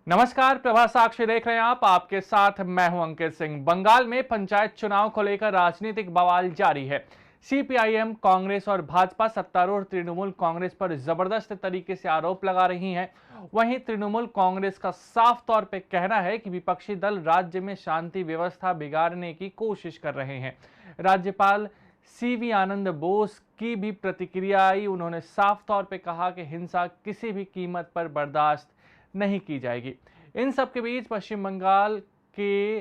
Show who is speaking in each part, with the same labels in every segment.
Speaker 1: नमस्कार, प्रभा साक्षी देख रहे हैं आप। आपके साथ मैं हूं अंकित सिंह। बंगाल में पंचायत चुनाव को लेकर राजनीतिक बवाल जारी है। सीपीआईएम, कांग्रेस और भाजपा सत्तारूढ़ तृणमूल कांग्रेस पर जबरदस्त तरीके से आरोप लगा रही हैं। वहीं तृणमूल कांग्रेस का साफ तौर पे कहना है कि विपक्षी दल राज्य में शांति व्यवस्था बिगाड़ने की कोशिश कर रहे हैं। राज्यपाल सीवी आनंद बोस की भी प्रतिक्रिया आई। उन्होंने साफ तौर पे कहा कि हिंसा किसी भी कीमत पर बर्दाश्त नहीं की जाएगी। इन सब के बीच पश्चिम बंगाल के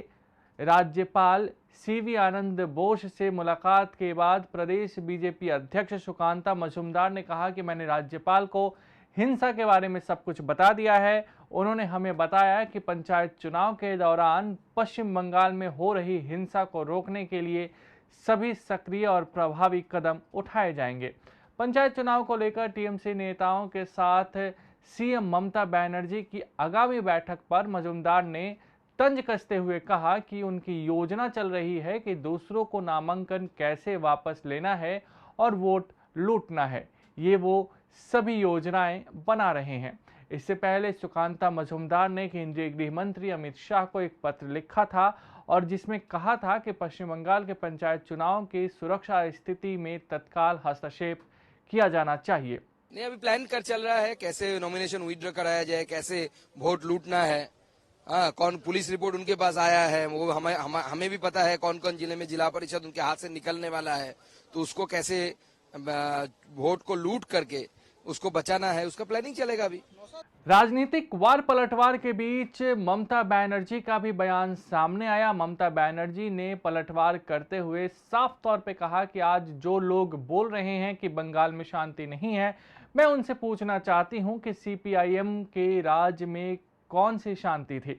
Speaker 1: राज्यपाल सीवी आनंद बोस से मुलाकात के बाद प्रदेश बीजेपी अध्यक्ष सुकांता मजूमदार ने कहा कि मैंने राज्यपाल को हिंसा के बारे में सब कुछ बता दिया है। उन्होंने हमें बताया कि पंचायत चुनाव के दौरान पश्चिम बंगाल में हो रही हिंसा को रोकने के लिए सभी सक्रिय और प्रभावी कदम उठाए जाएंगे। पंचायत चुनाव को लेकर टीएमसी नेताओं के साथ सीएम ममता बनर्जी की आगामी बैठक पर मजूमदार ने तंज कसते हुए कहा कि उनकी योजना चल रही है कि दूसरों को नामांकन कैसे वापस लेना है और वोट लूटना है। ये वो सभी योजनाएं बना रहे हैं। इससे पहले सुकांता मजूमदार ने केंद्रीय गृह मंत्री अमित शाह को एक पत्र लिखा था और जिसमें कहा था कि पश्चिम बंगाल के पंचायत चुनाव की सुरक्षा स्थिति में तत्काल हस्तक्षेप किया जाना चाहिए।
Speaker 2: नहीं, अभी प्लान कर चल रहा है कैसे नॉमिनेशन विड्रॉ कराया जाए, कैसे वोट लूटना है। कौन पुलिस रिपोर्ट उनके पास आया है, वो हमें भी पता है कौन कौन जिले में जिला परिषद उनके हाथ से निकलने वाला है, तो उसको कैसे वोट को लूट करके उसको बचाना है, उसका प्लानिंग चलेगा अभी।
Speaker 1: राजनीतिक वार पलटवार के बीच ममता बनर्जी का भी बयान सामने आया। ममता बनर्जी ने पलटवार करते हुए साफ तौर पे कहा कि आज जो लोग बोल रहे हैं कि बंगाल में शांति नहीं है, मैं उनसे पूछना चाहती हूं कि सीपीआईएम के राज में कौन सी शांति थी।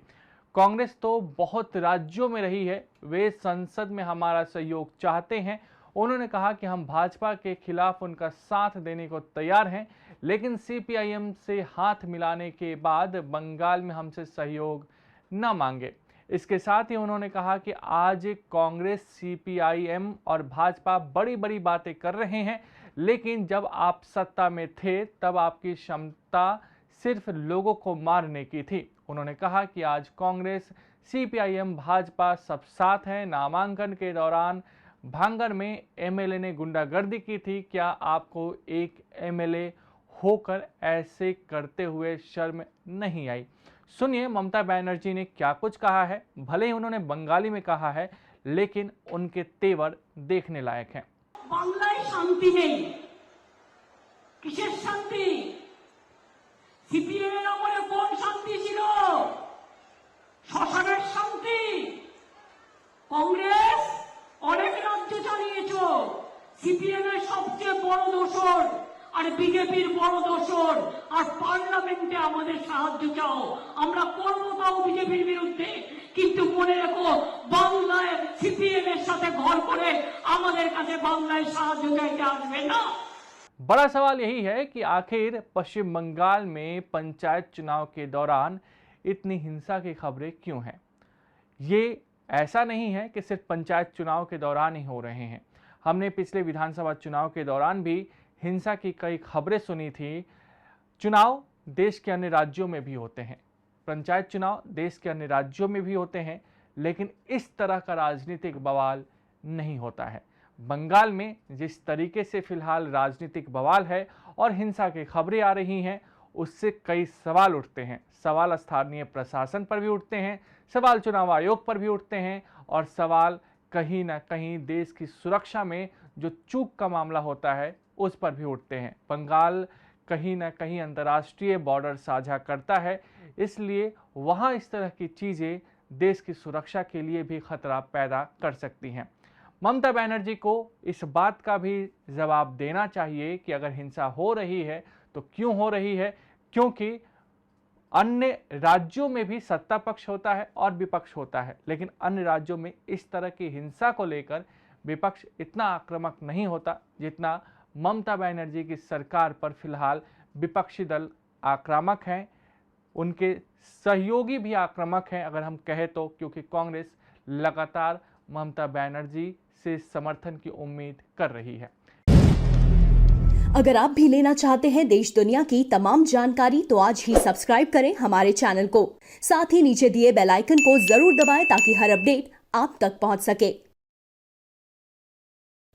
Speaker 1: कांग्रेस तो बहुत राज्यों में रही है, वे संसद में हमारा सहयोग चाहते हैं। उन्होंने कहा कि हम भाजपा के खिलाफ उनका साथ देने को तैयार हैं, लेकिन सीपीआईएम से हाथ मिलाने के बाद बंगाल में हमसे सहयोग न मांगे। इसके साथ ही उन्होंने कहा कि आज कांग्रेस, सीपीआईएम और भाजपा बड़ी बड़ी बातें कर रहे हैं, लेकिन जब आप सत्ता में थे तब आपकी क्षमता सिर्फ लोगों को मारने की थी। उन्होंने कहा कि आज कांग्रेस, सीपीआईएम, भाजपा सब साथ हैं। नामांकन के दौरान भांगर में एमएलए ने गुंडागर्दी की थी। क्या आपको एक एमएलए होकर ऐसे करते हुए शर्म नहीं आई? सुनिए ममता बनर्जी ने क्या कुछ कहा है। भले ही उन्होंने बंगाली में कहा है, लेकिन उनके तेवर देखने लायक हैं।
Speaker 3: बांग्लाয় শান্তি নেই, কিসের শান্তি? সিপিএম এর আমলে কোন শান্তি ছিল? শ্মশানের শান্তি। কংগ্রেস অনেক রাজ্য চালিয়েছো, সিপিএম এর সবচেয়ে বড় দোষর আর বিজেপির বড় দোষর, আর পার্লামেন্টে আমাদের সাহায্য চাও, আমরা করবো তাও বিজেপির বিরুদ্ধে, কিন্তু মনে রেখো বাংলায় সিপিএম এর সাথে ঘর করে আমাদের কাছে বাংলায় সাহায্য চাইতে আসবে না।
Speaker 1: बड़ा सवाल यही है कि आखिर पश्चिम बंगाल में पंचायत चुनाव के दौरान इतनी हिंसा की खबरें क्यों हैं? ये ऐसा नहीं है कि सिर्फ पंचायत चुनाव के दौरान ही हो रहे हैं। हमने पिछले विधानसभा चुनाव के दौरान भी हिंसा की कई खबरें सुनी थी। चुनाव देश के अन्य राज्यों में भी होते हैं, पंचायत चुनाव देश के अन्य राज्यों में भी होते हैं, लेकिन इस तरह का राजनीतिक बवाल नहीं होता है। बंगाल में जिस तरीके से फिलहाल राजनीतिक बवाल है और हिंसा की खबरें आ रही हैं, उससे कई सवाल उठते हैं। सवाल स्थानीय प्रशासन पर भी उठते हैं, सवाल चुनाव आयोग पर भी उठते हैं, और सवाल कहीं ना कहीं देश की सुरक्षा में जो चूक का मामला होता है उस पर भी उठते हैं। बंगाल कहीं ना कहीं अंतर्राष्ट्रीय बॉर्डर साझा करता है, इसलिए वहाँ इस तरह की चीज़ें देश की सुरक्षा के लिए भी खतरा पैदा कर सकती हैं। ममता बनर्जी को इस बात का भी जवाब देना चाहिए कि अगर हिंसा हो रही है तो क्यों हो रही है, क्योंकि अन्य राज्यों में भी सत्ता पक्ष होता है और विपक्ष होता है, लेकिन अन्य राज्यों में इस तरह की हिंसा को लेकर विपक्ष इतना आक्रामक नहीं होता जितना ममता बनर्जी की सरकार पर फिलहाल विपक्षी दल आक्रामक हैं। उनके सहयोगी भी आक्रामक हैं अगर हम कहें तो, क्योंकि कांग्रेस लगातार ममता बनर्जी से समर्थन की उम्मीद कर रही है।
Speaker 4: अगर आप भी लेना चाहते हैं देश दुनिया की तमाम जानकारी तो आज ही सब्सक्राइब करें हमारे चैनल को। साथ ही नीचे दिए बेल आइकन को जरूर दबाएं ताकि हर अपडेट आप तक पहुंच सके।